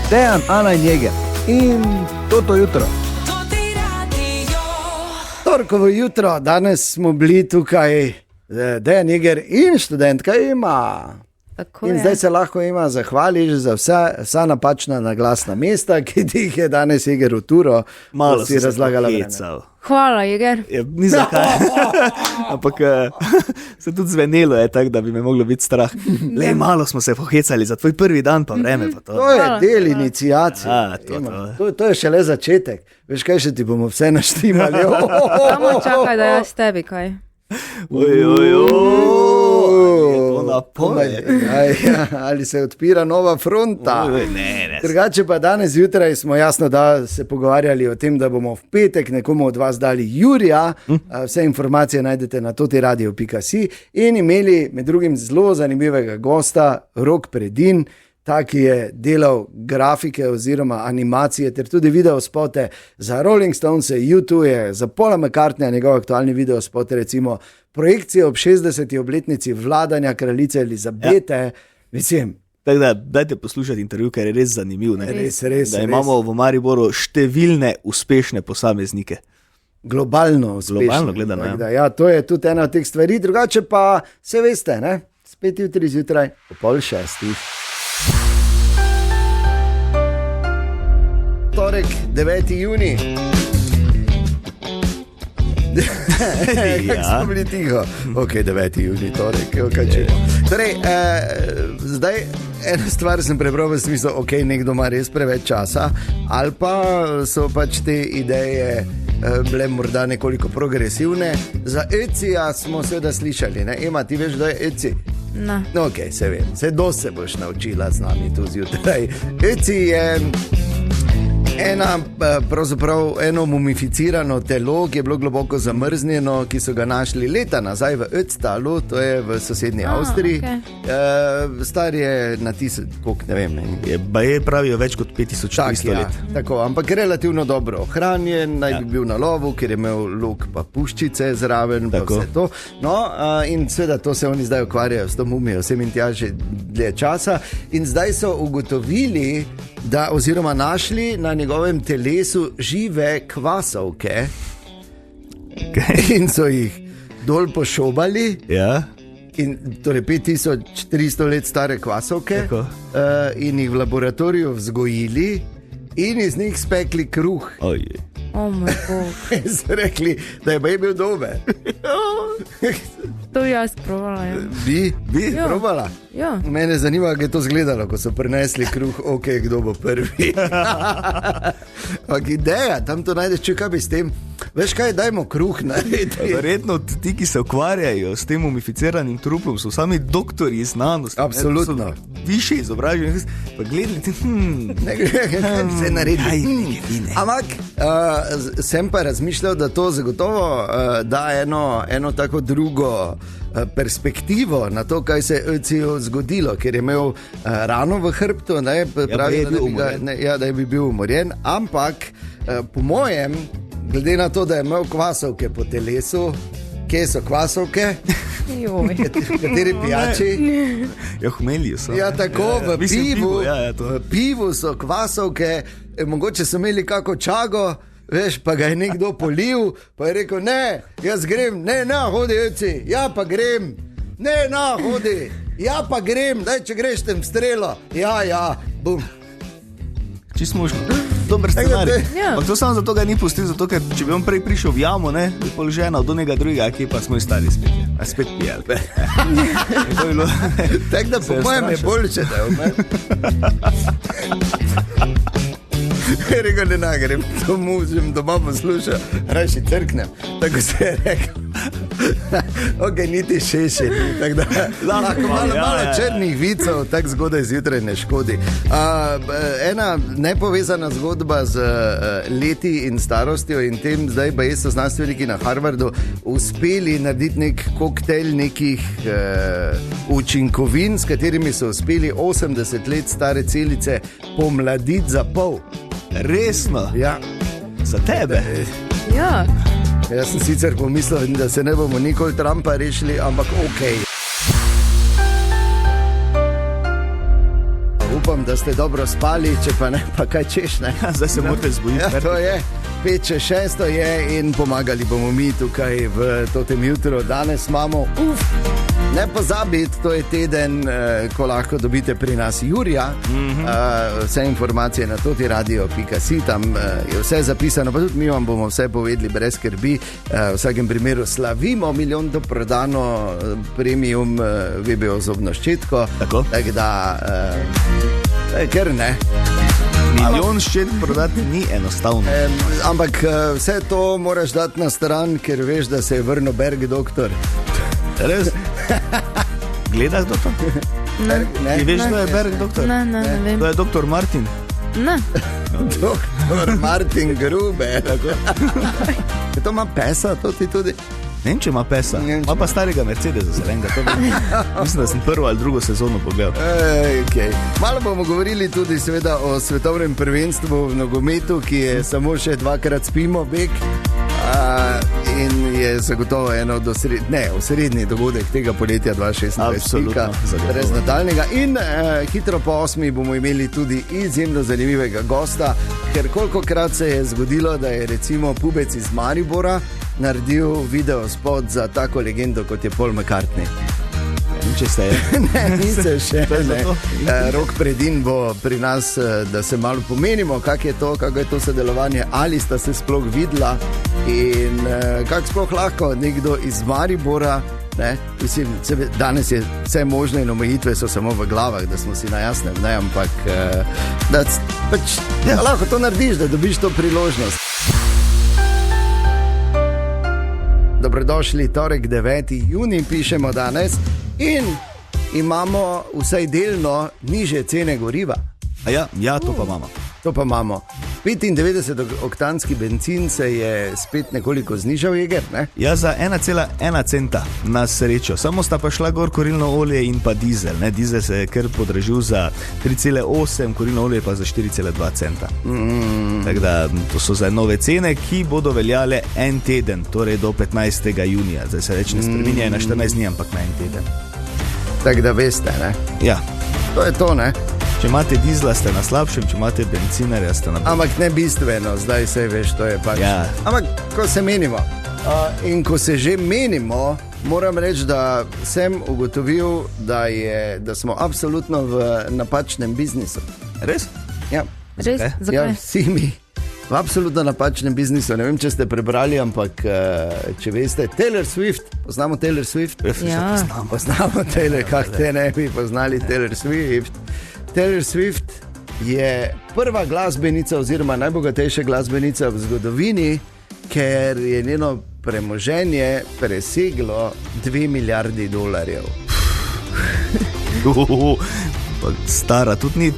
Dejan, Ana in Jeger. In to jutro. Torkovo jutro, danes smo bili tukaj, Dejan Jeger in študentka Ema. In zdaj se lahko Ema zahvališ za vsa napačna naglasna mesta, ki ti jih je danes Jeger v turo. Malo si razlagala vreme. Hvala, Jeger. Ja, ni zakaj. Ampak se tudi zvenelo je tako, da bi me moglo biti strah. Le malo smo se pohecali za tvoj prvi dan, pa vreme pa to. To je del inicijacije. To je šele začetek. Veš kaj, še ti bomo vse naštimali. Samo čakaj, da jaz tebi kaj. Ali se odpira nova fronta? Drugače pa danes zjutraj smo jasno, da se pogovarjali o tem, da bomo v petek nekomu od vas dali Jurija. Vse informacije najdete na totiradio.si in imeli med drugim zelo zanimivega gosta, Rok Predin, ta, ki je delal grafike oziroma animacije ter tudi videospote za Rolling Stones, U2, za Paula McCartneya, njegov aktualni videospot, recimo projekcije ob 60. obletnici vladanja kraljice Elizabete. Mislim, tako da dajte poslušati intervju, ker je res zanimiv. Res. Da imamo v Mariboru številne uspešne posameznike. Globalno uspešne. Globalno gledano, ja. To je tudi ena od teh stvari. Drugače pa se veste, ne? Spet jutri zjutraj o 5:30. Torek, 9. juni. Kako smo bili tiho? Ok, 9. juni, torek. Torej, zdaj ena stvar sem prebral v smislu, ok, nekdo ima res preveč časa, ali pa so pač te ideje bile morda nekoliko progresivne. Za Etsija smo seveda slišali, ne? Ema, ti veš, da je Etsy? Ne. Ok, se vem, dosti se boš naučila z nami tu zjutraj. Etsy je eno mumificirano telo, ki je bilo globoko zamrznjeno, ki so ga našli leta nazaj v Ötztalu, to je v sosednji Avstriji. Okay. Star je na koliko, ne vem. Je pravijo več kot 5300 let. Tako, ampak relativno dobro ohranjen, naj bi bil na lovu, ker je imel luk pa puščice zraven, pa vse to. No, in seveda to se oni zdaj ukvarjajo s to mumijo, vsem in tja že dlje časa. In zdaj so ugotovili, oziroma našli na njegovem telesu žive kvasovke. Okay. In so jih dol pošobali. Ja. In torej 5300 let stare kvasovke. In jih v laboratoriju vzgojili in iz njih spekli kruh. Oh moj bog. In so rekli, da je bil dober. To jaz provala, ja. Bi probala? Ja. Mene zanima, kako je to izgledalo, ko so prinesli kruh, ok, kdo bo prvi. Ampak ideja, tam to najdeš, če kaj bi s tem. Veš kaj, dajmo kruh narediti. Verjetno ti, ki se ukvarjajo s tem mumificiranim truplom, so sami doktori znanosti. Absolutno. Više izobraženi. Pa gledali ti, kaj bi se naredili. Ampak sem pa razmišljal, da to zagotovo da eno tako drugo perspektivo na to, kaj se je Ötziju zgodilo, ker je imel rano v hrbtu, da je bil umorjen, ampak po mojem, glede na to, da je imel kvasovke po telesu, kje so kvasovke? Kateri pijači? Ja, hmelji so. Ja, tako, v pivu so kvasovke, mogoče so imeli kako čago, veš, pa ga je nekdo polil, pa je rekel, ne, jaz grem, ne, hodi Ötzi, ja pa grem, ne, hodi, ja pa grem, daj, če greš tem strelo, ja, bum. Čisto možno. Dober scenarij. Ampak to samo zato ga ni pustil, zato ker če bi on prej prišel v jamo, ne, bi pol žena od onega drugega, ki pa smo istali spet. A spet pijali. Tako da po mojem je boljše, da je umel. Rekel, ne nagrem, to mužem doma poslušal, rajši crknem, tako se je rekel. Ok, niti šešen, tako da lahko malo črnih vicov, tako zgodaj zjutraj ne škodi. Ena nepovezana zgodba z leti in starostjo in tem, zdaj pa so znanstveniki na Harvardu uspeli narediti nek koktejl nekih učinkovin, s katerimi so uspeli 80 let stare celice pomladiti za pol. Resno? Ja. Za tebe? Ja. Jaz sem sicer pomislil, da se ne bomo nikoli Trumpa rešili, ampak ok. upam, da ste dobro spali, če pa ne, pa kaj češ, ne? Zdaj se morate zbuditi. Ja, to je, 5-6 je in pomagali bomo mi tukaj v tem jutru. Danes imamo, ne pozabiti, to je teden, ko lahko dobite pri nas Jurija. Vse informacije na totiradio.si, tam je vse zapisano, pa tudi mi vam bomo vse povedali brez skrbi. V vsakem primeru slavimo milijon do prodano premium VBO zobno ščetko. Tako da, ker ne. Milijon ščetk prodati ni enostavno. Ampak vse to moraš dati na stran, ker veš, da se je vrnil Berg doktor. Res? Gledaš doktor? Ne. Ti veš, da je Berg doktor? Ne vem. To je doktor Martin. Ne. Doktor Martin Gruber. To ima pesa, to ti tudi. Ne vem, če ima pesa. Ima pa starega Mercedesa zelenega. Mislim, da sem prvo ali drugo sezono pogledal. Okay. Malo bomo govorili tudi seveda o svetovnem prvenstvu v nogometu, ki je samo še 2-krat spimo beg. In je zagotovo eno od osrednji dogodek tega poletja 2016. Brez nadaljnega. In hitro po 8 bomo imeli tudi izjemno zanimivega gosta, ker kolikokrat se je zgodilo, da je recimo pubec iz Maribora naredil video spot za tako legendo, kot je Paul McCartney. Če ste ne, niste še. Rok Predin bo pri nas, da se malo pomenimo, kako je to sodelovanje, ali sta se sploh videla in kako sploh lahko nekdo iz Maribora, ne, mislim, danes je vse možne in omejitve so samo v glavah, da smo si na jasnem, ne, ampak lahko to narediš, da dobiš to priložnost. Dobrodošli, torek 9. junij, pišemo danes in imamo vsaj delno nižje cene goriva. Ja, to pa imamo. To pa imamo. 95-oktanski bencin se je spet nekoliko znižal, Jeger, ne? Ja, za 1,1 centa na srečo. Samo sta pa šla gor kurilno olje in pa dizel. Ne? Dizel se je kar podražil za 3,8, kurilno olje pa za 4,2 centa. Tako da to so zdaj nove cene, ki bodo veljale en teden, torej do 15. junija. Zdaj se več ne spreminja na 14 dni, ampak na en teden. Tako da veste, ne? Ja. To je to, ne? Če imate dizla, ste na slabšem, če imate bencinarja, ste na boljšem. Ampak ne bistveno, zdaj se veš, to je pač. Ja. Ampak ko se menimo in ko se že menimo, moram reči, da sem ugotovil, da smo absolutno v napačnem biznisu. Res? Ja. Res? Zakaj? Ja, vsi mi. V absolutno napačnem biznisu. Ne vem, če ste prebrali, ampak če veste, Taylor Swift, poznamo Taylor Swift? Ja. Poznamo Taylor, kako te ne bi poznali Taylor Swift. Taylor Swift je prva glasbenica oziroma najbogatejša glasbenica v zgodovini, ker je njeno premoženje preseglo $2 milijardi. Stara, tudi ni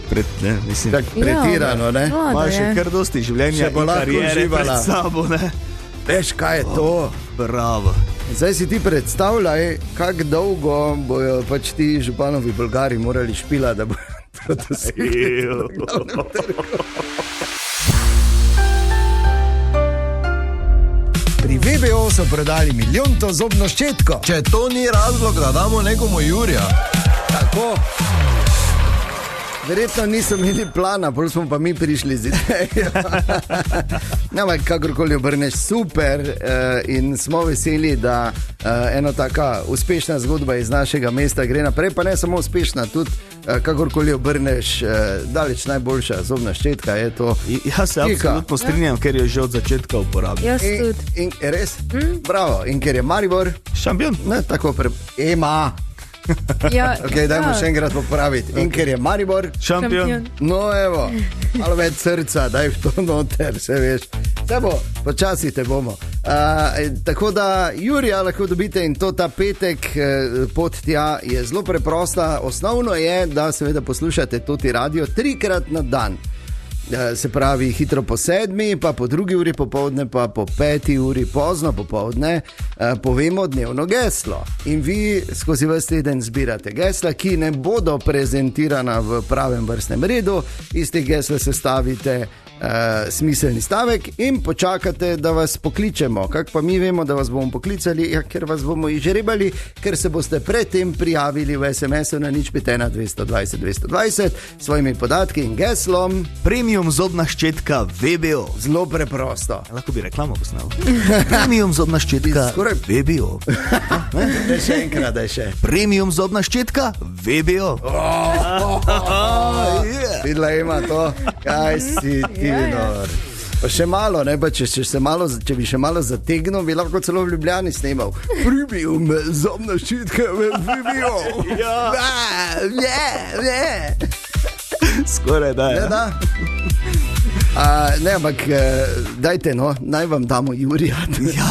mislim, pretirano, ne? Ima še kar dosti življenja in karijere pred sabo, ne? Veš, kaj je to? Bravo. Zdaj si ti predstavljaj, kako dolgo bojo pač ti županovi Bolgari morali špila, da bojo to dosegli. Pri VBO so prodali milijonto zobno ščetko. Če to ni razlog, da damo nekomu Jurija. Tako. Verjetno niso imeli plana, bolj smo pa mi prišli z idejo. Ampak kakorkoli obrneš, super, in smo veseli, da ena taka uspešna zgodba iz našega mesta gre naprej, pa ne samo uspešna, tudi kakorkoli obrneš, daleč najboljša zobna ščetka je to. Jaz se absolutno strinjam, ker jo že od začetka uporabljam. Jaz tudi. Res? Bravo. In ker je Maribor šampion. Ne, tako Ja, okay, dajmo še enkrat popraviti. In ker je Maribor šampion. No, evo, malo več srca, daj v to noter, se veš. Se bo, počasi te bomo. Tako da Jurija lahko dobite in to ta petek, pot tja je zelo preprosta. Osnovno je, da seveda poslušate Toti radio 3-krat na dan. Se pravi, hitro po 7, pa po 2 uri popoldne, pa po 5 uri pozno popoldne, povemo dnevno geslo. In vi skozi ves teden zbirate gesla, ki ne bodo prezentirana v pravem vrstnem redu. Iz teh gesla sestavite smiselni stavek in počakate, da vas pokličemo. Kako pa mi vemo, da vas bomo poklicali? Ja, ker vas bomo izžrebali, ker se boste predtem prijavili v SMS-u na 051 220 220 s svojimi podatki in geslom. Premium zobna ščetka VBO. Zelo preprosto. Lahko bi reklamo posnel. Premium zobna ščetka VBO. Da še enkrat, da še. Premium zobna ščetka VBO. Videla ima to, kaj si ti nor. Pa še malo, ne, pa če bi še malo zategnil, bi lahko celo v Ljubljani snemal. Premium zobna ščitka VBO. Skoraj da, ja. Da. Ne, ampak dajte, no, naj vam damo Jurija,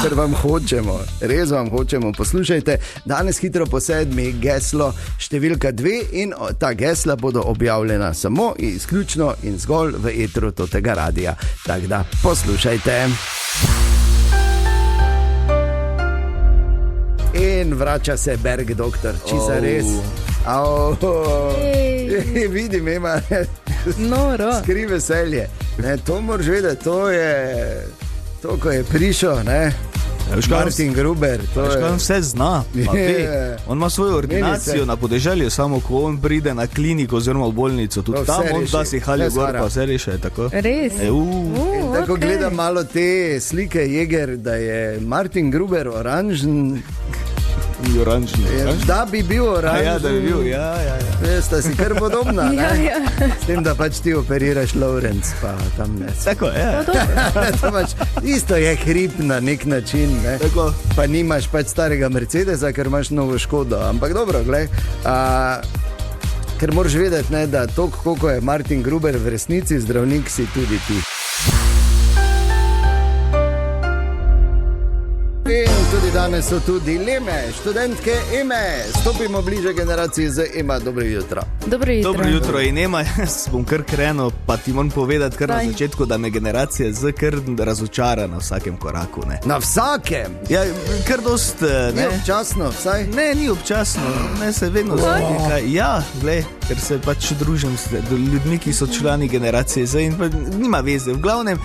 ker vam hočemo, res vam hočemo. Poslušajte, danes hitro po 7 geslo številka 2 in ta gesla bodo objavljena samo izključno in zgolj v etru tega radia. Tako da poslušajte. In vrača se Berg doktor, čisto res. Vidim, ima Noro. Skri veselje. Ne, to moraš vedeti, to je to, ko je prišel, ne? Martin Gruber. On vse zna. On ima svojo ordinacijo na podeželju, samo ko on pride na kliniko oziroma v bolnico, tudi tam on da si haljo gor, pa vse reše. Res? Tako gledam malo te slike Jeger, da je Martin Gruber oranžen. Da bi bil oranžen. Ja, da bi bil, ja. Sta si kar podobna, ne? S tem, da pač ti operiraš Lawrence, pa tam ne. Tako, ja. Pač, isto je hrib na nek način, ne? Pa nimaš pač starega Mercedesa, ker imaš novo Škodo. Ampak dobro, glej, ker moraš vedeti, ne, da to, koliko je Martin Gruber v resnici, zdravnik si tudi ti. In tudi danes so tu dileme, študentke Eme. Stopimo bliže generaciji z Ema. Dobro jutro. Dobro jutro in Ema, jaz bom kar krenil, pa ti moram povedati kar na začetku, da me generacija z kar razočara na vsakem koraku. Ne. Na vsakem? Ja, kar dost, ne. Ni občasno, vsaj? Ne, ni občasno, ne, se vedno nekaj. Ja, glej, ker se pač družim s ljudmi, ki so člani generacije Z in pa nima veze. V glavnem,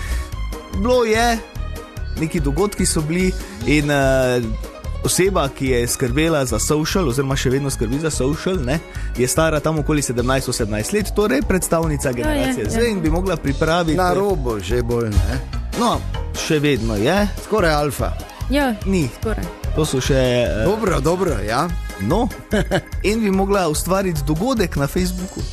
bilo je, neki dogodki so bili in oseba, ki je skrbela za social, oziroma še vedno skrbi za social, ne, je stara tam okoli 17-18 let, torej predstavnica generacije Z in bi mogla pripraviti... Na robu že bolj, ne? No, še vedno je. Skoraj alfa. Ja, ni. Skoraj. To so še... Dobro, ja. No, in bi mogla ustvariti dogodek na Facebooku.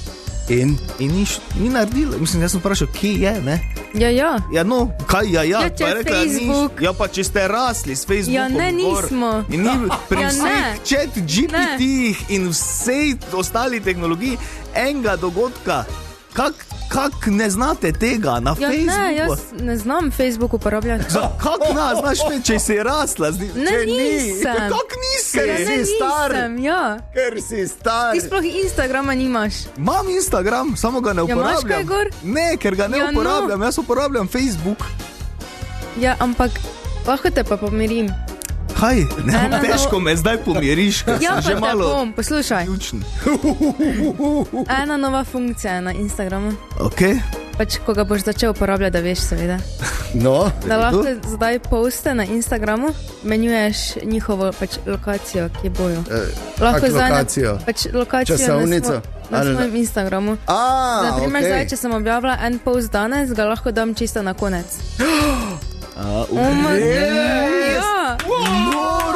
In ni naredila. Mislim, jaz sem vprašal, kje je, ne? Ja. Ja, no, kaj, ja. Če je Facebook. Ja, pa če ste rasli s Facebookom. Ja, ne, nismo. In ni pri vseh chat GPT-ih in vsej ostali tehnologiji enega dogodka. Kak ne znate tega na Facebooku? Ne, jaz ne znam Facebook uporabljati. Kak znaš, če si rasla? Ne, nisem. Kak nisi? Ker si star. Ker si star. Ti sploh Instagrama nimaš. Imam Instagram, samo ga ne uporabljam. Ja, imaš kaj gor? Ne, ker ga ne uporabljam, jaz uporabljam Facebook. Ja, ampak lahko te pa pomirim. Kaj? Težko me zdaj pomiriš, ker ja, sem že malo... Ja, pa poslušaj. Ključen. Ena nova funkcija na Instagramu. Ok. Pač, ko ga boš začel uporabljati, da veš, seveda. No. Da lahko zdaj poste na Instagramu, menjuješ njihovo pač lokacijo, kje bojo. Kak lokacijo? Pač lokacijo časovnico? Na svojem Instagramu. Naprimer, zdaj, če sem objavila en post danes, ga lahko dam čisto na konec. Noro!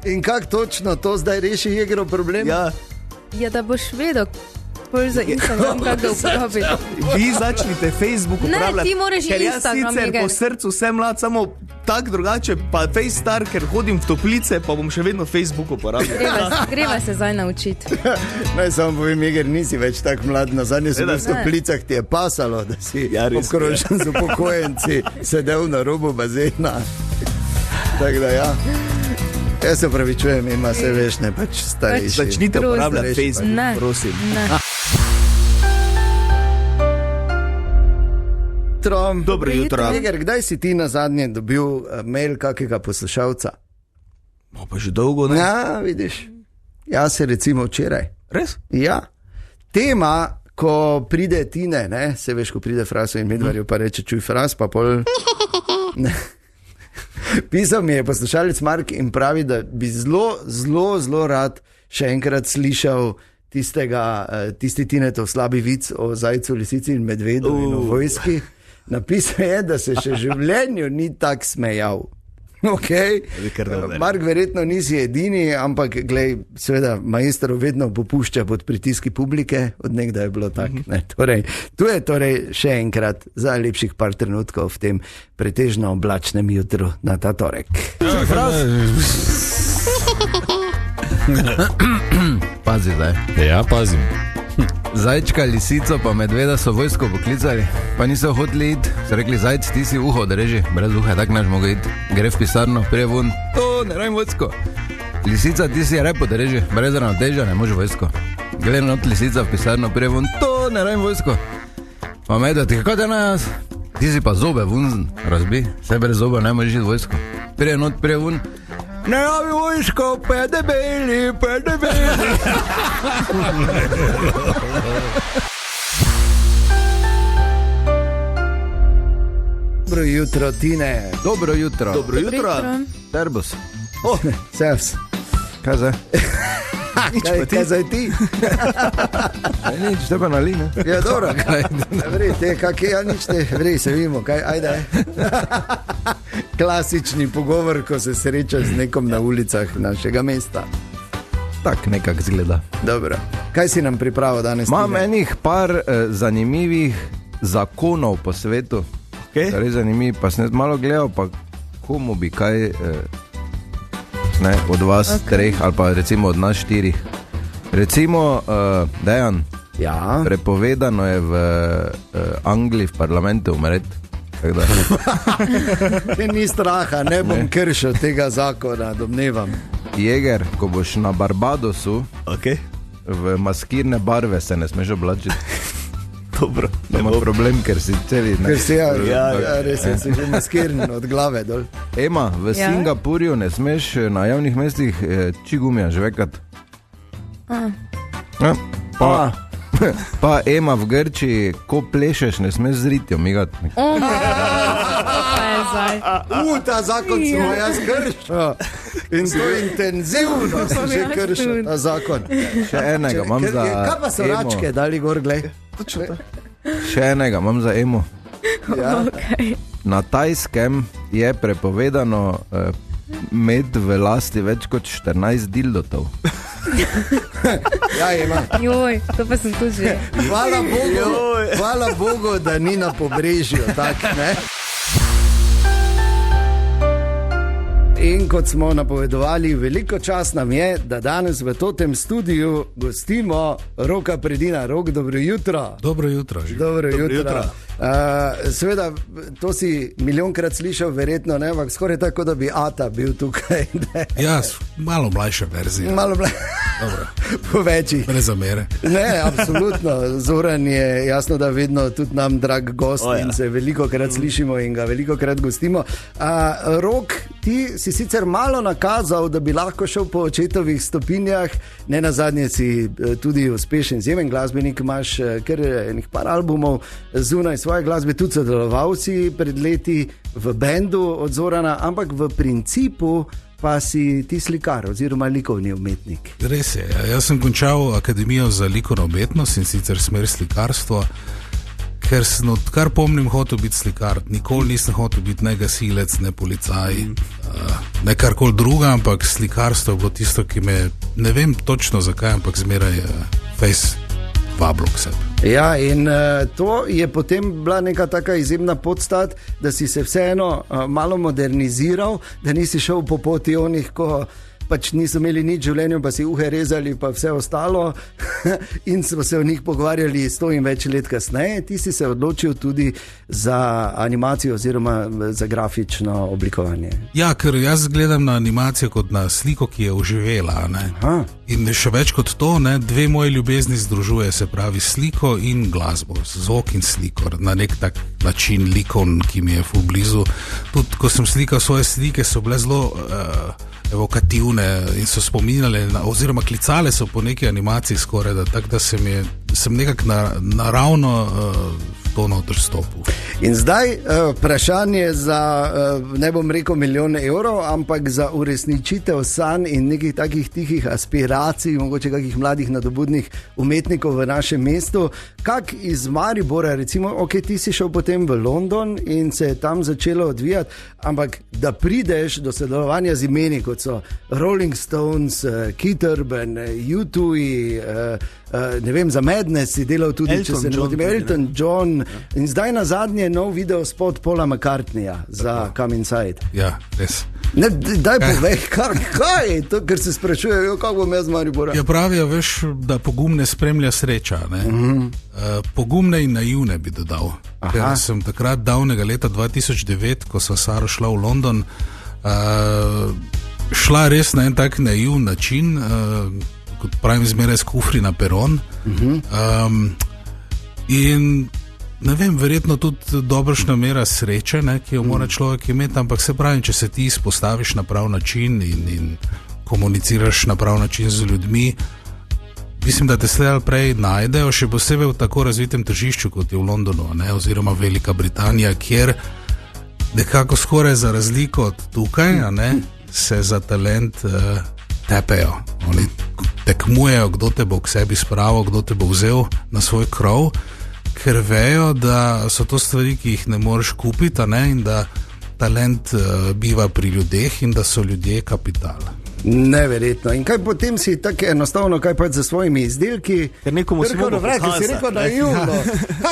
In kako točno to zdaj reši Jegerov problem? Ja, da boš vedel, za Instagram, kako ga uporabiti. Vi začnite Facebook uporabljati. Ne, ti moraš Instagram. Ker jaz sicer po srcu sem mlad, samo tak drugače, pa Face Star, ker hodim v toplice, pa bom še vedno Facebook uporabljal. Greva se zdaj naučiti. Naj samo povem, Jeger, nisi več tak mlad. Na zadnje sem v toplicah, ti je pasalo, da si obkrožen z upokojenci, sedel na robu bazena. Tako da ja. Jaz se opravičujem, ima se veš, ne pač starejši. Začnite uporabljati Facebook, prosim. Dobro jutro. Jeger, kdaj si ti na zadnje dobil mail kakega poslušalca? Pa že dolgo, ne? Ja, vidiš. Jaz se recimo včeraj. Res? Ja. Tema ko pride Tine, ne, se veš, ko pride Fraso in Medvarju, pa reče, čuj Fras, pa pol... Pisal mi je poslušalec Mark in pravi, da bi zelo rad še enkrat slišal tisti Tinetov slabi vic o zajcu, lisici in medvedu in o vojski. Napisal je, da se še v življenju ni tak smejal. Okay. Mark, verjetno nisi edini, ampak glej, seveda, maestro vedno popušča pod pritiski publike, od nekdaj je bilo tako. Tu je torej še enkrat za lepših par trenutkov v tem pretežno oblačnem jutru na ta torek. Pazi zdaj. Ja, pazim. Zajčka, lisico pa medveda so vojsko poklicali, pa niso hoteli iti. So rekli, zajc, ti si uho odreži, brez uha, tak naš mogo iti. Gre v pisarno, prije vun, to ne rabim vojsko. Lisica, ti si rep odreži, brez ravnotežja ne može vojsko. Gre not lisica v pisarno, prije vun, to ne rabim vojsko. Pa medved, kako te nas? Ti si pa zobe vun razbi, se brez zobe ne možeš iti vojsko. Prije not, prije vun, ne rabi vojsko, pedebeli. Dobro jutro, Tine. Dobro jutro. Dobro jutro. Terbus. Sevs. Kaj zdaj? Kaj zdaj ti? Nič, te pa nali, ne? Ja, dobro. Vrej, te, kak je, ja, nič te, vrej, se vidimo, kaj, ajde. Klasični pogovor, ko se sreča z nekom na ulicah našega mesta. Tak nekak zgleda. Dobro. Kaj si nam pripravil danes? Imam enih par zanimivih zakonov po svetu. Okay. Res zanimivi, pa sem malo gledal, pa komu bi kaj od vas treh, ali pa recimo od nas štirih. Recimo, Dejan, ja. Prepovedano je v Angliji v parlamentu umreti. Ni straha, ne bom kršil tega zakona, domnevam. Jeger, ko boš na Barbadosu, okay. V maskirne barve se ne smeš oblačiti. Dobro, nema problem, ker si celi... Ker si, res si že maskiren od glave dol. Ema, v Singapurju ne smeš na javnih mestih čigumija žvekat. Pa Ema v Grčiji, ko plešeš, ne smeš z ritjo migati. Ta zakon smo jaz kršil. In to intenzivno sem že kršil, ta zakon. Še enega imam za Emo. Kaj pa so račke dali gor, glej? Še enega imam za Emo. Ja. Okay. Na Tajskem je prepovedano med v lasti več kot 14 dildotov. Ja, ima. Joj, to pa sem tu že. Hvala Bogu, da ni na pobrežju, tak, ne? In kot smo napovedovali, veliko čast nam je, da danes v tem studiu gostimo Roka Predina. Rok, dobro jutro. Dobro jutro. Dobro jutro. Seveda, to si milijonkrat slišal, verjetno ne, ampak skoraj tako, da bi Ata bil tukaj. Ja, malo mlajša verzija. Malo mlajša. Dobro. Po večjih. Ne zamere. Ne, absolutno. Zoran je jasno, da vedno tudi nam drag gost in se veliko krat slišimo in ga veliko krat gostimo. Rok, ti si sicer malo nakazal, da bi lahko šel po očetovih stopinjah, ne nazadnje si tudi uspešen izjemen glasbenik, imaš kar enih par albumov zunaj svoje glasbe, tudi sodeloval si pred leti v bendu od Zorana, ampak v principu pa si ti slikar oziroma likovni umetnik. Res je, jaz sem končal Akademijo za likovno umetnost in sicer smer slikarstvo, ker sem odkar pomnim hotel biti slikar. Nikoli nisem hotel biti ne gasilec, ne policaj, ne karkoli druga, ampak slikarstvo je bilo tisto, ki me, ne vem točno zakaj, ampak zmeraj fejs vablo k sebi. Ja, in to je potem bila neka taka izjemna podstat, da si se vseeno malo moderniziral, da nisi šel po poti onih, ko pač niso imeli nič v življenju, pa si uhe rezali, pa vse ostalo in smo se o njih pogovarjali 100 in več let kasneje. Ti si se odločil tudi za animacijo oziroma za grafično oblikovanje. Ja, ker jaz gledam na animacijo kot na sliko, ki je oživela, ne? In še več kot to, ne, dve moje ljubezni združuje, se pravi sliko in glasbo, zvok in sliko, na nek tak način likon, ki mi je ful blizu. Tudi ko sem slikal svoje slike, so bile zelo evokativne in so spominjale, oziroma klicale so po neki animaciji skoraj, da tako da se mi je sem nekako naravno to noter stopil. In zdaj vprašanje za, ne bom rekel milijon evrov, ampak za uresničitev sanj in nekih takih tihih aspiracij, mogoče kakih mladih nadobudnih umetnikov v našem mestu. Kak iz Maribora, recimo, ok, ti si šel potem v London in se je tam začelo odvijati, ampak da prideš do sodelovanja z imeni, kot so Rolling Stones, Keith Urban, U2, ne vem, za Madness si delal tudi, Elton, če se ne motim, Elton John, in zdaj na zadnje nov video spod Paula McCartneya za Come Inside. Ja, res. Ne, daj povej, kaj je to, ker se sprašujejo, kako bom jaz z Maribora. Ja, pravijo, veš, da pogumne spremlja sreča, ne? Pogumne in naivne bi dodal. Ker sem takrat davnega leta 2009, ko sem Saro šla v London, šla res na en tak naivn način, kot pravim, zmeraj s kufri na peron. In ne vem, verjetno tudi dobršna mera sreče, ne, ki jo mora človek imeti, ampak se pravi, če se ti izpostaviš na prav način in komuniciraš na prav način z ljudmi, mislim, da te slej ali prej najdejo, še posebej v tako razvitem tržišču, kot je v Londonu, ne, oziroma Velika Britanija, kjer nekako skoraj za razliko od tukaj, ne, se za talent tepejo. Oni tekmujejo, kdo te bo k sebi spravil, kdo te bo vzel na svoj krov, ker vejo, da so to stvari, ki jih ne moreš kupiti, ne, in da talent biva pri ljudeh in da so ljudje kapital. Neverjetno. In kaj potem si tako enostavno, kaj pa za svojimi izdelki? Ker nekomu se mogo pokazati. Si rekel, da je jumno.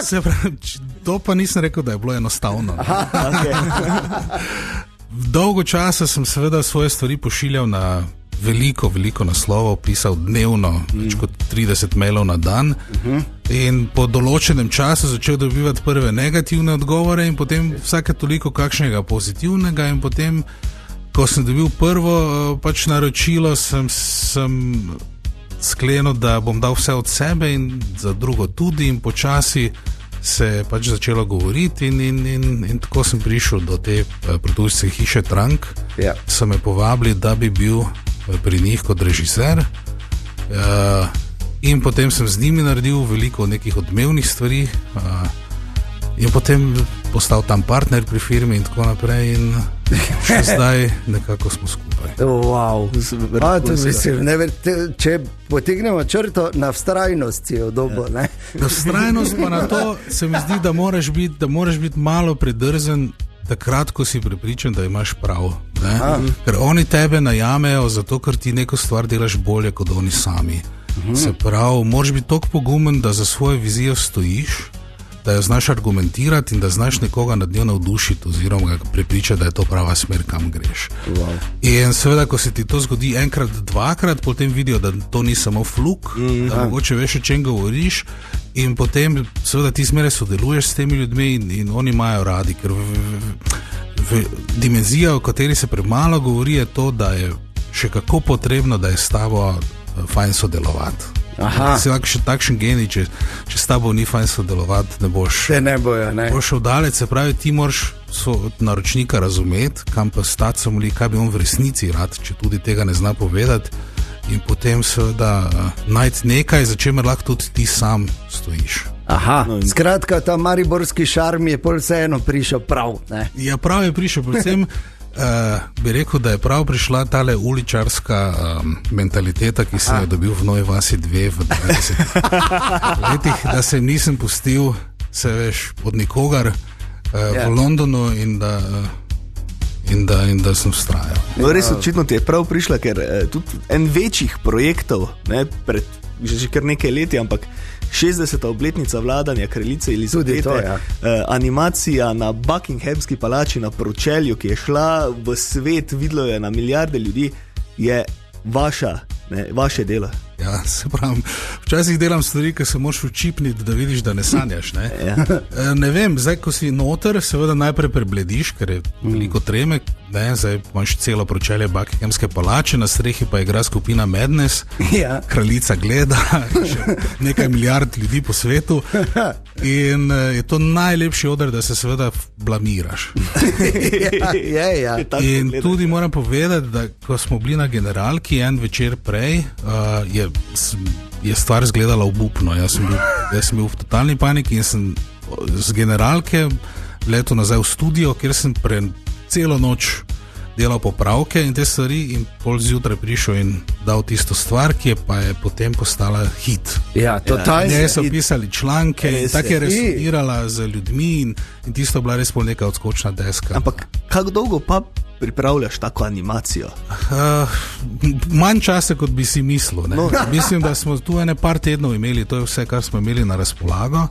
Se pravi, to pa nisem rekel, da je bilo enostavno. Dolgo časa sem seveda svoje stvari pošiljal na veliko naslovov, pisal dnevno, več kot 30 mailov na dan, in po določenem času začel dobivati prve negativne odgovore in potem vsake toliko kakšnega pozitivnega, in potem, ko sem dobil prvo pač naročilo, sem sklenil, da bom dal vse od sebe in za drugo tudi, in počasi se je pač začelo govoriti in tako sem prišel do te produkcijske hiše Trank. Ja. So me povabili, da bi bil pri njih kot režiser, in potem sem z njimi naredil veliko nekih odmevnih stvari, in potem postal tam partner pri firmi in tako naprej, in še zdaj nekako smo skupaj. Wow. Če potegnemo črto, na vztrajnost si jo dobo, ne? Na vztrajnost pa na to se mi zdi, da moraš biti malo predrzen takrat, ko si prepričan, da imaš prav. Ne? Ker oni tebe najamejo zato, ker ti neko stvar delaš bolje kot oni sami. Se pravi, moraš biti toliko pogumen, da za svojo vizijo stojiš, da jo znaš argumentirati in da znaš nekoga nad njo navdušiti oziroma ga prepričati, da je to prava smer, kam greš. Wow. In seveda, ko se ti to zgodi enkrat, dvakrat, potem vidijo, da to ni samo fluk, da mogoče veš, o čem govoriš, in potem seveda ti zmeraj sodeluješ s temi ljudmi in oni imajo radi, ker dimenzija, o kateri se premalo govori, je to, da je še kako potrebno, da je s tabo fajn sodelovati. Si lahko še takšen genij, če s tabo ni fajn sodelovati, ne boš šel dalec. Se pravi, ti moraš naročnika razumeti, kam pa stati samo li, kaj bi on v resnici rad, če tudi tega ne zna povedati, in potem seveda najti nekaj, za čemer lahko tudi ti sam stojiš. Skratka, ta mariborski šarm je pol vseeno prišel prav, ne? Ja, prav je prišel, predvsem bi rekel, da je prav prišla tale uličarska mentaliteta, ki sem jo dobil v Novi vasi 2 v 90 letih, da se nisem pustil, se veš, od nikogar v Londonu in da sem vztrajal. No, res očitno ti je prav prišla, ker tudi en večjih projektov, ne, pred že kar nekaj leti, ampak 60. obletnica vladanja kraljice Elizabete, animacija na Buckinghamski palači na pročelju, ki je šla v svet, videlo je na milijarde ljudi, je vaše delo. Ja, se pravim, včasih delam stvari, ki se moraš včipniti, da vidiš, da ne sanjaš. Ne? Ne vem, zdaj, ko si noter, seveda najprej preblediš, ker je veliko treme, ne? Zdaj imaš celo pročelje Buckinghamske palače, na strehi pa igra skupina Madness, kraljica gleda, še nekaj milijard ljudi po svetu, in je to najlepši oder, da se seveda blamiraš. In tudi moram povedati, da ko smo bili na Generalki en večer prej, je je stvar izgledala obupno. Jaz sem bil v totalni paniki in sem z generalke letel nazaj v studio, kjer sem celo noč delal popravke in te stvari in pol zjutraj prišel in dal tisto stvar, ki je potem postala hit. Ja, totalno. Njej so pisali članke in tako je resonirala z ljudmi in tisto bila res pol neka odskočna deska. Ampak kako dolgo pa pripravljaš tako animacijo? Manj časa, kot bi si mislil. No. Mislim, da smo tu par tednov imeli, to je vse, kar smo imeli na razpolago.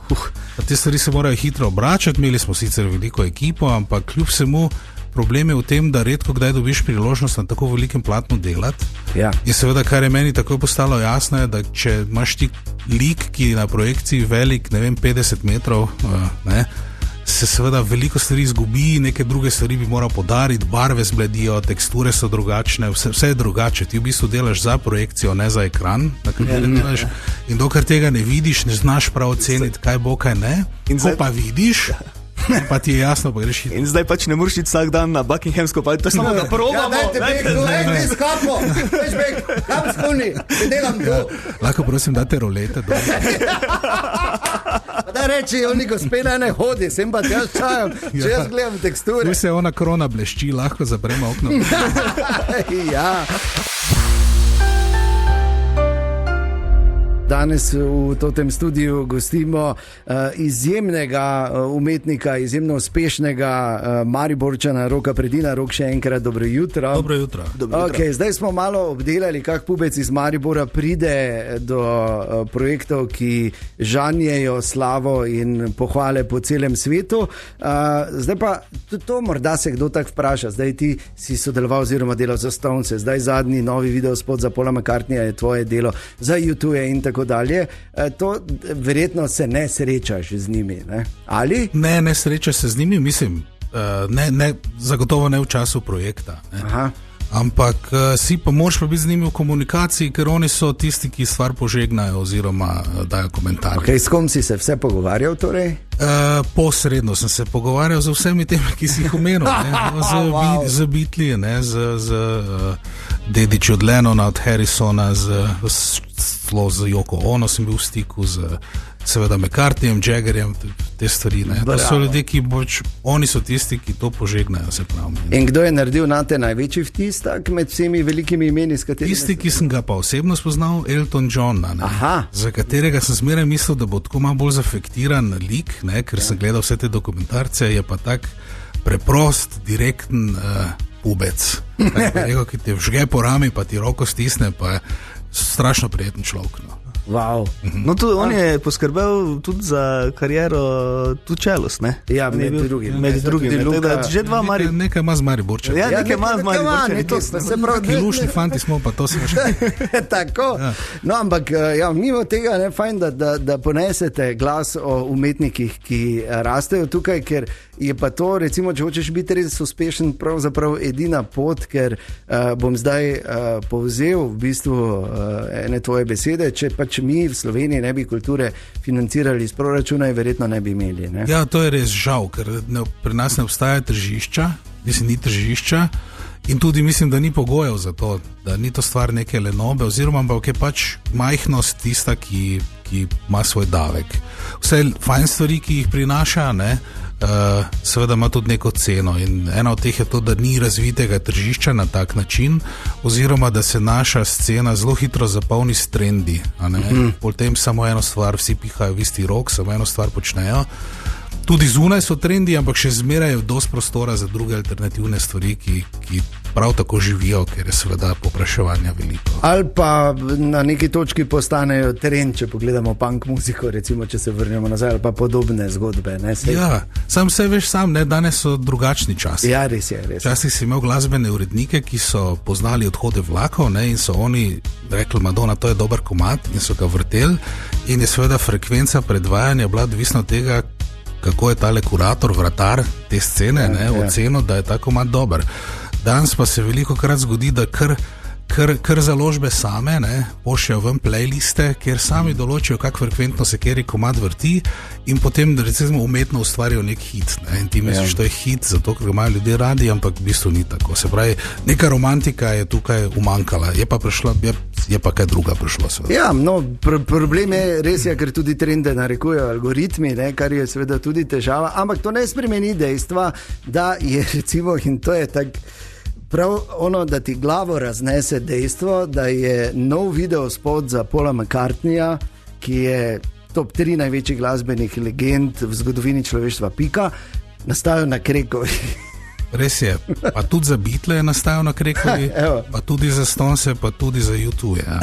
Te stvari se morajo hitro obračati, imeli smo sicer veliko ekipo, ampak kljub vsemu problem je v tem, da redko kdaj dobiš priložnost na tako velikem platnu delati. Ja. In seveda, kar je meni takoj postalo jasno, je, da če imaš ti lik, ki je na projekciji velik, 50 metrov, se seveda veliko stvari izgubi, neke druge stvari bi moral podariti, barve zbledijo, teksture so drugačne, vse je drugače. Ti v bistvu delaš za projekcijo, ne za ekran, na katerem delaš. In dokler tega ne vidiš, ne znaš prav oceniti, kaj bo, kaj ne. Ko pa vidiš, pa ti je jasno, pa greš. In zdaj pač ne moreš iti vsak dan na Buckinghamsko palačo, to je samo da probamo. Dajte skapo, veš bek, kam skuni, delam tu. Lahko prosim, date rolete dol. Da reči, oni gospena ne hodi, sem pa tja s čajem, če jaz gledam teksture. Tu se ona krona blešči, lahko zapremo okno. Ja. Danes v tem studiu gostimo izjemnega umetnika, izjemno uspešnega Mariborčana Roka Predina. Rok, še enkrat dobro jutro. Dobro jutro. Okay, zdaj smo malo obdelali, kak pubec iz Maribora pride do projektov, ki žanjejo slavo in pohvale po celem svetu. Zdaj pa to morda se kdo tak vpraša. Zdaj ti si sodeloval oziroma delal za Stonese, zdaj zadnji novi video spot za Paula McCartneyja je tvoje delo, za YouTube in tako dalje. To verjetno se ne srečaš z njimi, ne? Ali? Ne srečaš se z njimi, mislim, zagotovo ne v času projekta. Ne? Aha. Ampak si pa moraš pa biti z njimi v komunikaciji, ker oni so tisti, ki stvar požegnajo oziroma dajo komentarje. Okay, s kom si se vse pogovarjal torej? Posredno sem se pogovarjal z vsemi temi, ki si jih omenil, z Beatley, z dediči od Lennona, od Harrisona, z Yoko Ono sem bil v stiku, seveda McCartneyjem, Jaggerjem, te stvari. To so ljudje, oni so tisti, ki to požegnajo, se pravi. In kdo je naredil nate največji vtis tak med vsemi velikimi imeni, s katerimi? Tisti, ki sem ga pa osebno spoznal, Elton John, za katerega sem zmeraj mislil, da bo tako malo bolj zafektiran lik, ker sem gledal vse te dokumentarce, je pa tak preprost, direkten pubec. Rekel, ki te vžge po rami, pa ti roko stisne, pa je strašno prijeten človek. Wow. No, tudi on je poskrbel tudi za kariero tudi Čelos, ne? Ja, med drugim. Že dva nekaj ima z Mariborčem. Ja, nekaj ima z Mariborčem. Kilušni fanti smo, pa to smo še. Tako. Ja. No, ampak mimo tega je fajn, da ponesete glas o umetnikih, ki rastejo tukaj, ker je pa to, recimo, če hočeš biti res uspešen, pravzaprav edina pot, ker bom zdaj povzel v bistvu ene tvoje besede, če pač mi v Sloveniji ne bi kulture financirali iz proračuna, verjetno ne bi imeli. Ne? Ja, to je res žal, ker pri nas ne obstaja tržišča, ni tržišča in tudi mislim, da ni pogojev za to, da ni to stvar neke lenobe, oziroma ampak je pač majhnost tista, ki ima svoj davek. Vse fajn stvari, ki jih prinaša, seveda ima tudi neko ceno in ena od teh je to, da ni razvitega tržišča na tak način, oziroma da se naša scena zelo hitro zapolni s trendi. Potem samo eno stvar, vsi pihajo v isti rok, samo eno stvar počnejo. Tudi zunaj so trendi, ampak še zmeraj je dosti prostora za druge alternativne stvari, ki prav tako živijo, ker je seveda povpraševanja veliko. Ali pa na neki točki postanejo trend, če pogledamo punk muziko, recimo, če se vrnemo nazaj, ali pa podobne zgodbe. Ja, sam se veš danes so drugačni časi. Ja, res je. Včasih si imel glasbene urednike, ki so poznali odhode vlakov, in so oni rekli, Madonna, to je dober komad, in so ga vrteli, in je seveda frekvenca predvajanja bila odvisna od tega, kako je tale kurator, vratar te scene ocenil, da je ta komad dober. Danes pa se veliko krat zgodi, da kar Ker založbe same pošljajo ven playliste, kjer sami določijo, kak frekventno se kjeri komad vrti in potem recimo umetno ustvarijo nek hit. In ti misliš, to je hit, zato ker ga imajo ljudje radi, ampak v bistvu ni tako. Se pravi, neka romantika je tukaj umankala, je pa kaj druga prišlo. Seveda. Ja, no, problem je res, ker tudi trende narekujejo algoritmi, kar je seveda tudi težava, ampak to ne spremeni dejstva, da je recimo, in to je tako, prav ono, da ti glavo raznese dejstvo, da je nov video spot za Paula McCartneyja, ki je top 3 največjih glasbenih legend v zgodovini človeštva, nastajal na Krekovi. Res je, pa tudi za Beatle je nastajal na Krekovi, pa tudi za Stonese, pa tudi za U2. Ja.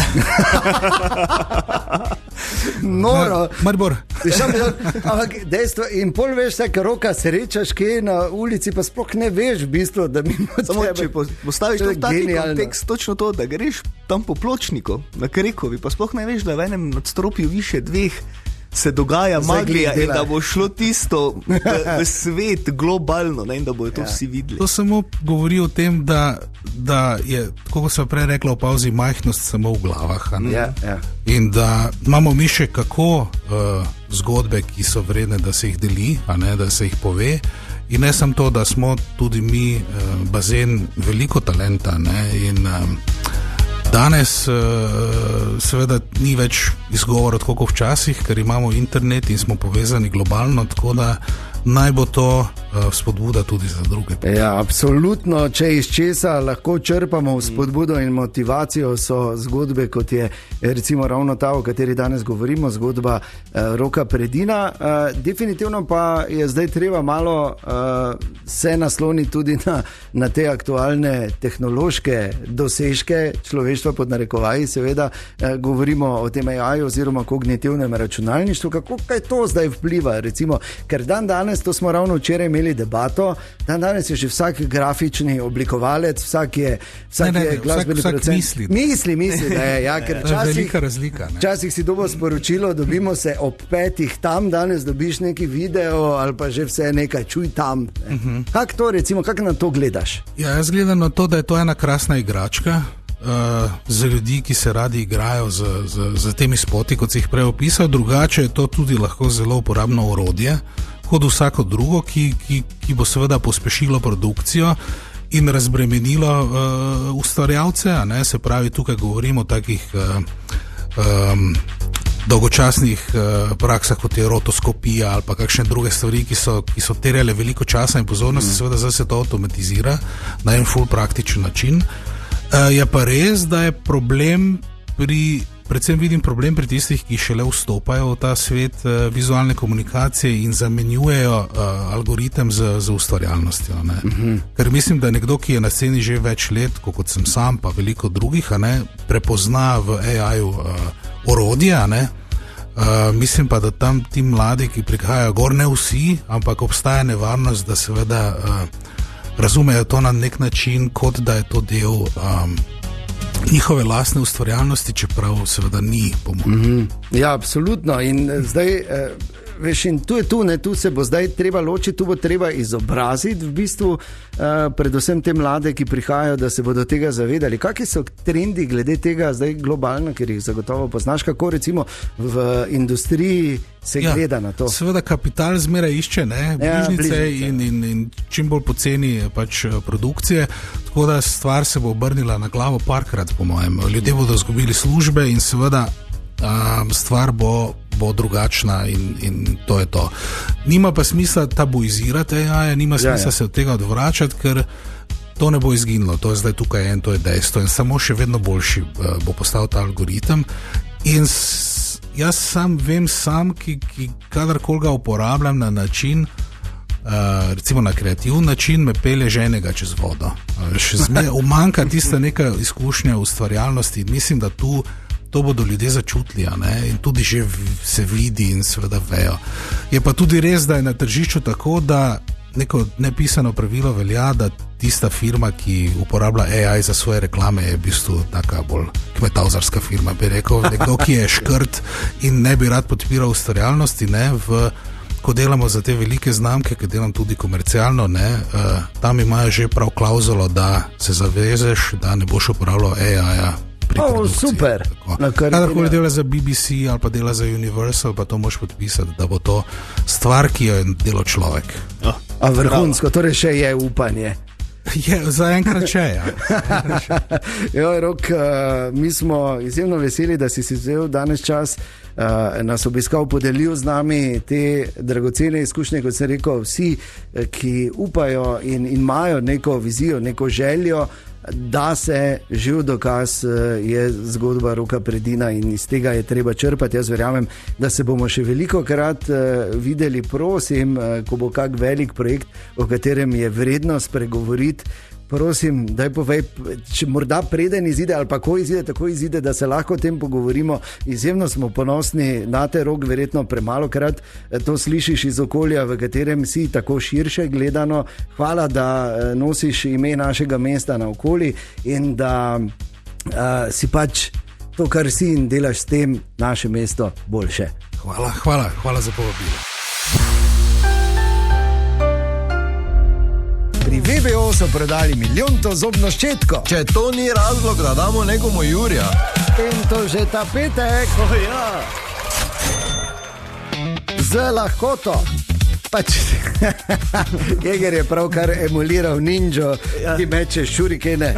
Noro. Maribor. Ampak dejstvo, in pol veš, ker roka srečaš kje na ulici, pa sploh ne veš v bistvu, da bi samo če postaviš to v taki kontekst, točno to, da greš tam po pločniku na Krekovi, pa sploh ne veš, da v enem nadstropju više 2 se dogaja magija in da bo šlo tisto v svet globalno, in da bojo to vsi videli. To samo govori o tem, da je, kako se prej rekla v pauzi, majhnost samo v glavah. In da imamo mi še kako zgodbe, ki so vredne, da se jih deli, da se jih pove. In ne samo to, da smo tudi mi bazen veliko talenta. In danes seveda ni več izgovor tako kot včasih, ker imamo internet in smo povezani globalno, tako da naj bo to spodbuda tudi za druge. Ja, absolutno, če iz česa lahko črpamo spodbudo in motivacijo, so zgodbe, kot je recimo ravno ta, o kateri danes govorimo, zgodba Roka Predina. Definitivno pa je zdaj treba malo se nasloniti tudi na te aktualne tehnološke dosežke človeštva pod narekovaji, seveda govorimo o tem AI oziroma kognitivnem računalništvu, kako kaj to zdaj vpliva, recimo, ker danes, to smo ravno včeraj imeli debato, danes je že vsak grafični oblikovalec, vsak je glasbeni producent. Misli, da je, ker velika razlika. Včasih si dobo sporočilo, dobimo se ob 5 tam, danes dobiš neki video ali pa že vse nekaj, čuj tam. Kako to recimo, kako na to gledaš? Ja, jaz gledam na to, da je to ena krasna igračka za ljudi, ki se radi igrajo z temi spoti, kot si jih prej opisal. Drugače je to tudi lahko zelo uporabno orodje, kot vsako drugo, ki bo seveda pospešilo produkcijo in razbremenilo ustvarjalce. Se pravi, tukaj govorimo o takih dolgočasnih praksah, kot je rotoskopija ali pa kakšne druge stvari, ki so terjale veliko časa in pozornosti. Seveda zdaj se to avtomatizira na en ful praktičen način. Je pa res, da je problem predvsem vidim problem pri tistih, ki šele vstopajo v ta svet vizualne komunikacije in zamenjujejo algoritem z ustvarjalnostjo. Ker mislim, da nekdo, ki je na sceni že več let, kot sem sam, pa veliko drugih, prepozna v AI-ju orodje, mislim pa, da tam ti mladi, ki prihajajo gor, ne vsi, ampak obstaja nevarnost, da seveda razumejo to na nek način, kot da je to del njihove lastne ustvarjalnosti, čeprav seveda ni, po mojem. Ja, absolutno. In zdaj, veš, in tu se bo zdaj treba ločiti, tu bo treba izobraziti v bistvu predvsem te mlade, ki prihajajo, da se bodo tega zavedali. Kakšni so trendi glede tega zdaj globalno, ker jih zagotovo poznaš, kako recimo v industriji se gleda na to? Seveda kapital zmeraj išče, bližnjice in čim bolj poceni pač produkcije, tako da stvar se bo obrnila na glavo parkrat, po mojem. Ljudje bodo izgubili službe in seveda stvar bo drugačna in to je to. Nima pa smisla tabuizirati AI, nima smisla se od tega odvračati, ker to ne bo izginilo, to je zdaj tukaj to je dejstvo in samo še vedno boljši bo postal ta algoritem. In jaz vem, ki kadarkoli ga uporabljam na način, recimo na kreativen način, me pelje ženega čez vodo. Še zmeraj umanjka tista neka izkušnja ustvarjalnosti in mislim, da to bodo ljudje začutili, in tudi že se vidi in seveda vejo. Je pa tudi res, da je na tržišču tako, da neko nepisano pravilo velja, da tista firma, ki uporablja AI za svoje reklame, je v bistvu taka bolj kmetavzarska firma, bi rekel, nekdo, ki je škrt in ne bi rad podpiral ustvarjalnosti, v ko delamo za te velike znamke, ki delam tudi komercialno, tam imajo že prav klauzulo, da se zavezeš, da ne boš uporabljal AI-ja. Super. Kadarkoli dela za BBC ali pa dela za Universal, pa to moš podpisati, da bo to stvar, ki jo je delo človek. A vrhunsko, torej še je upanje. Zaenkrat še je. Rok, mi smo izjemno veseli, da si vzel danes čas, nas obiskal, podelil z nami te dragocene izkušnje, kot sem rekel, vsi, ki upajo in imajo neko vizijo, neko željo, da se živ dokaz je zgodba Roka Predina in iz tega je treba črpati. Jaz verjamem, da se bomo še veliko krat videli, prosim, ko bo kak velik projekt, o katerem je vredno spregovoriti. Prosim, daj povej, če morda preden izide ali pa ko izide, tako izide, da se lahko o tem pogovorimo. Izjemno smo ponosni na te, Rok, verjetno premalo krat to slišiš iz okolja, v katerem si tako širše gledano. Hvala, da nosiš ime našega mesta naokoli in da si pač to, kar si in delaš s tem naše mesto boljše. Hvala za povabilo. Pri VBO so prodali 1 milijon zobno ščetko. Če to ni razlog, da damo nekomu Jurija. In to že ta petek. Z lahkoto. Pač, Jeger je pravkar emuliral ninjo, ki meče šurikene.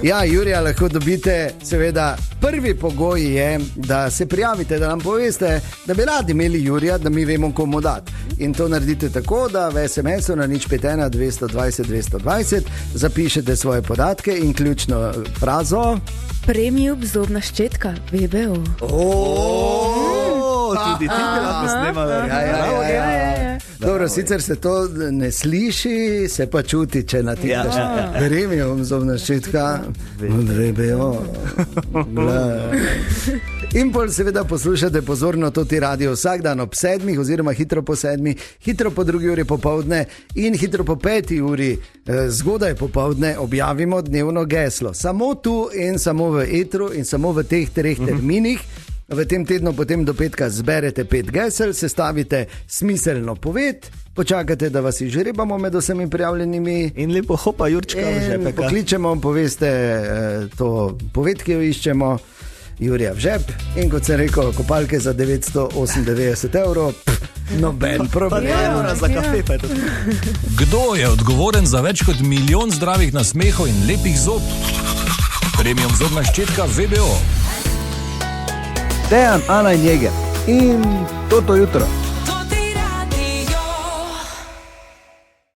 Ja, Jurija lahko dobite, seveda, prvi pogoj je, da se prijavite, da nam poveste, da bi radi imeli Jurija, da mi vemo, komu dati. In to naredite tako, da v SMS-u na 051 220 220 zapišete svoje podatke in ključno frazo. Premium zobna ščetka VBO. Tudi ti bi lahko snemali. Ja. Dobro, sicer se to ne sliši, se pa čuti, če natisneš. Premium zobna ščetka VBO. In pol seveda poslušate pozorno to ti radio vsak dan ob 7 oziroma hitro po 7, hitro po 2 uri popovdne in hitro po 5 uri zgodaj popovdne objavimo dnevno geslo. Samo tu in samo v etru in samo v teh 3 terminih. V tem tednu potem do petka zberete 5 gesel, sestavite smiselno poved, počakate, da vas izžrebamo med vsemi prijavljenimi. In lepo hopa Jurčka v žepek. Pokličemo, poveste to poved, ki jo iščemo, Jurija v žep. In kot sem rekel, kopalke za 998 €, noben problem. Za kafe pa je to. Kdo je odgovoren za več kot 1 milijon zdravih nasmehov in lepih zob? Premium zobna ščetka VBO. Dejan, Ana in Jeger. In toto jutro.